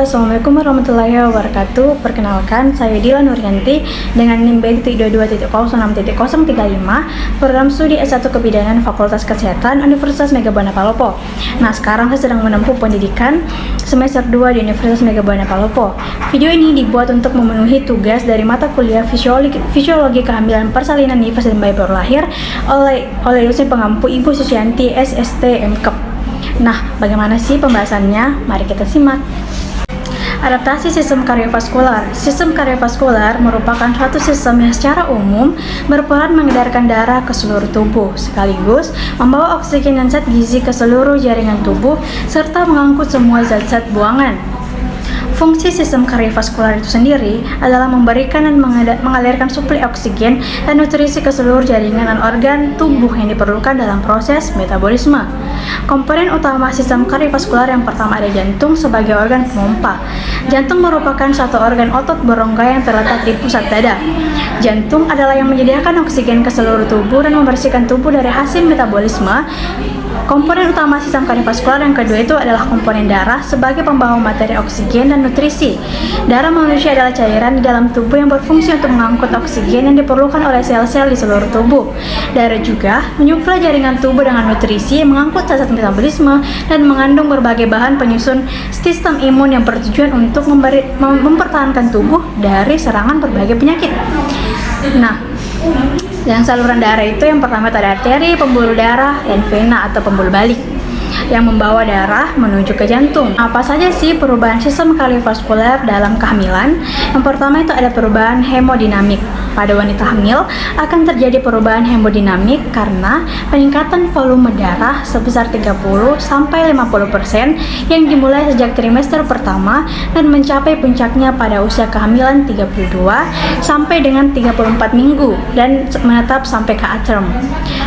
Assalamualaikum warahmatullahi wabarakatuh. Perkenalkan, saya Dila Nuryanti dengan NIM B.22.06.035, program studi S1 Kebidanan Fakultas Kesehatan Universitas Megabana Palopo. Nah, sekarang saya sedang menempuh pendidikan semester 2 di Universitas Megabana Palopo. Video ini dibuat untuk memenuhi tugas dari mata kuliah Fisiologi Kehamilan Persalinan Nifas dan Bayi Baru Lahir oleh dosen pengampu Ibu Susianti SST MKep. Nah, bagaimana sih pembahasannya? Mari kita simak. Adaptasi sistem kardiovaskular. Sistem kardiovaskular merupakan suatu sistem yang secara umum berperan mengedarkan darah ke seluruh tubuh, sekaligus membawa oksigen dan zat gizi ke seluruh jaringan tubuh, serta mengangkut semua zat-zat buangan. Fungsi sistem kardiovaskular itu sendiri adalah memberikan dan mengalirkan suplai oksigen dan nutrisi ke seluruh jaringan dan organ tubuh yang diperlukan dalam proses metabolisme. Komponen utama sistem kardiovaskular yang pertama ada jantung sebagai organ pemompa. Jantung merupakan suatu organ otot berongga yang terletak di pusat dada. Jantung adalah yang menyediakan oksigen ke seluruh tubuh dan membersihkan tubuh dari hasil metabolisme. Komponen utama sistem kardiovaskular yang kedua itu adalah komponen darah sebagai pembawa materi oksigen dan nutrisi. Darah manusia adalah cairan di dalam tubuh yang berfungsi untuk mengangkut oksigen yang diperlukan oleh sel-sel di seluruh tubuh. Darah juga menyuplai jaringan tubuh dengan nutrisi, mengangkut zat metabolisme, dan mengandung berbagai bahan penyusun sistem imun yang bertujuan untuk mempertahankan tubuh dari serangan berbagai penyakit. Nah, yang saluran darah itu yang pertama ada arteri, pembuluh darah, dan vena atau pembuluh balik yang membawa darah menuju ke jantung. Apa saja sih perubahan sistem kardiovaskular dalam kehamilan? Yang pertama itu ada perubahan hemodinamik. Pada wanita hamil akan terjadi perubahan hemodinamik karena peningkatan volume darah sebesar 30-50% yang dimulai sejak trimester pertama dan mencapai puncaknya pada usia kehamilan 32 sampai dengan 34 minggu dan menetap sampai ke term.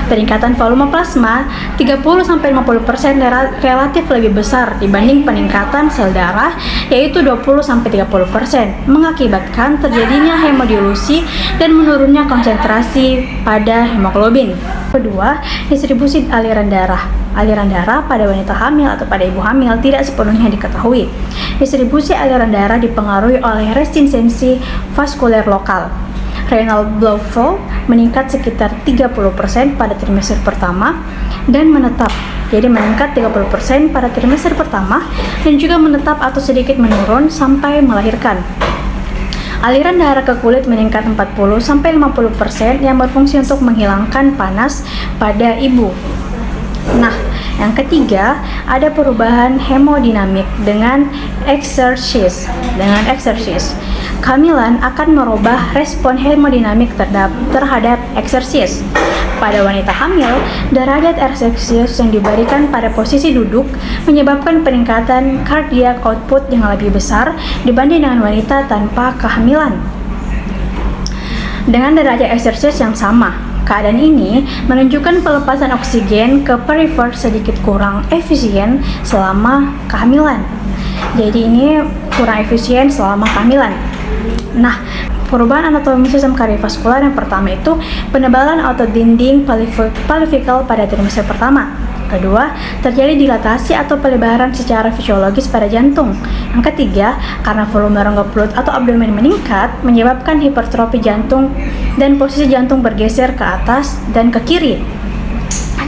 Peningkatan volume plasma 30-50% relatif lebih besar dibanding peningkatan sel darah, yaitu 20-30%, mengakibatkan terjadinya hemodilusi dan menurunnya konsentrasi pada hemoglobin. Kedua, distribusi aliran darah. Aliran darah pada wanita hamil atau pada ibu hamil tidak sepenuhnya diketahui. Distribusi aliran darah dipengaruhi oleh resistensi vaskuler lokal. Renal blood flow meningkat sekitar 30% pada trimester pertama dan menetap. Jadi meningkat 30% pada trimester pertama dan juga menetap atau sedikit menurun sampai melahirkan. Aliran darah ke kulit meningkat 40-50% yang berfungsi untuk menghilangkan panas pada ibu. Nah, yang ketiga ada perubahan hemodinamik dengan eksersis. Kehamilan akan merubah respon hemodinamik terhadap eksersis. Pada wanita hamil, derajat eksersis yang diberikan pada posisi duduk menyebabkan peningkatan cardiac output yang lebih besar dibanding dengan wanita tanpa kehamilan. Dengan derajat eksersis yang sama, keadaan ini menunjukkan pelepasan oksigen ke perifer sedikit kurang efisien selama kehamilan. Jadi ini kurang efisien selama kehamilan. Nah, perubahan anatomi sistem kardiovaskular yang pertama itu penebalan otot dinding pelvical pada trimester pertama. Kedua, terjadi dilatasi atau pelebaran secara fisiologis pada jantung. Yang ketiga, karena volume rongga perut atau abdomen meningkat, menyebabkan hipertrofi jantung dan posisi jantung bergeser ke atas dan ke kiri.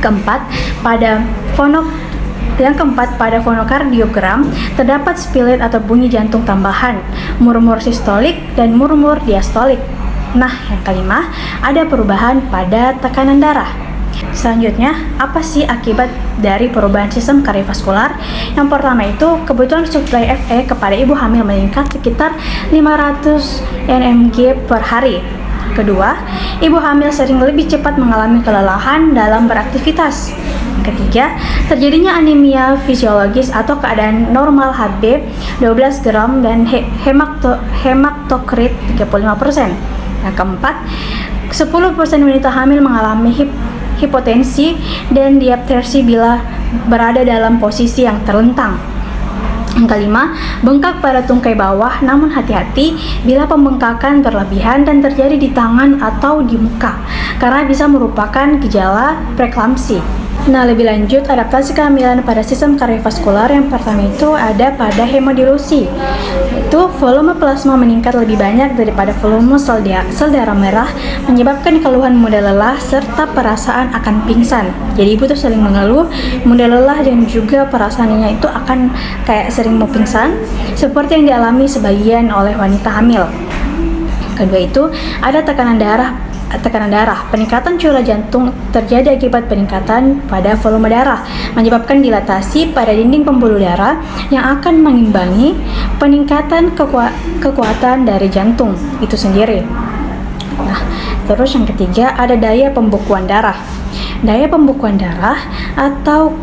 Keempat, pada fonokardiogram terdapat spilit atau bunyi jantung tambahan, murmur sistolik dan murmur diastolik. Nah, yang kelima, ada perubahan pada tekanan darah. Selanjutnya, apa sih akibat dari perubahan sistem kardiovaskular? Yang pertama itu, kebutuhan suplai Fe kepada ibu hamil meningkat sekitar 500 nmg per hari. Kedua, ibu hamil sering lebih cepat mengalami kelelahan dalam beraktivitas. Ketiga, terjadinya anemia fisiologis atau keadaan normal Hb 12 gram dan hematokrit 35%. Yang keempat, 10% wanita hamil mengalami hipotensi dan diaptersi bila berada dalam posisi yang terlentang. Yang kelima, bengkak pada tungkai bawah, namun hati-hati bila pembengkakan berlebihan dan terjadi di tangan atau di muka, karena bisa merupakan gejala preeklamsi. Nah, lebih lanjut, adaptasi kehamilan pada sistem kardiovaskular yang pertama itu ada pada hemodilusi. Itu volume plasma meningkat lebih banyak daripada volume sel darah merah, menyebabkan keluhan mudah lelah serta perasaan akan pingsan. Jadi ibu tuh sering mengeluh, mudah lelah dan juga perasaannya itu akan kayak sering mau pingsan, seperti yang dialami sebagian oleh wanita hamil. Kedua itu ada tekanan darah. Peningkatan curah jantung terjadi akibat peningkatan pada volume darah, menyebabkan dilatasi pada dinding pembuluh darah yang akan mengimbangi peningkatan kekuatan dari jantung itu sendiri. Nah, terus yang ketiga ada daya pembekuan darah. Daya pembekuan darah atau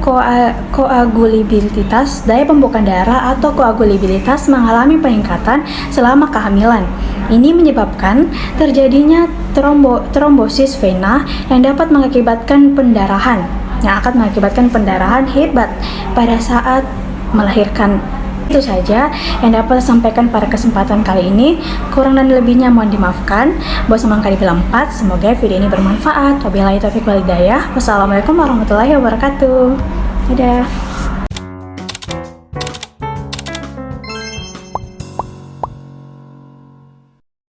koagulabilitas. Daya pembekuan darah atau koagulabilitas mengalami peningkatan selama kehamilan. Ini menyebabkan terjadinya trombosis vena yang dapat mengakibatkan pendarahan, hebat pada saat melahirkan. Itu saja yang dapat saya sampaikan pada kesempatan kali ini. Kurang dan lebihnya mohon dimaafkan. Buat semangka di film 4, semoga video ini bermanfaat. Wabillahi taufiq wal hidayah. Wassalamualaikum warahmatullahi wabarakatuh. Dadah.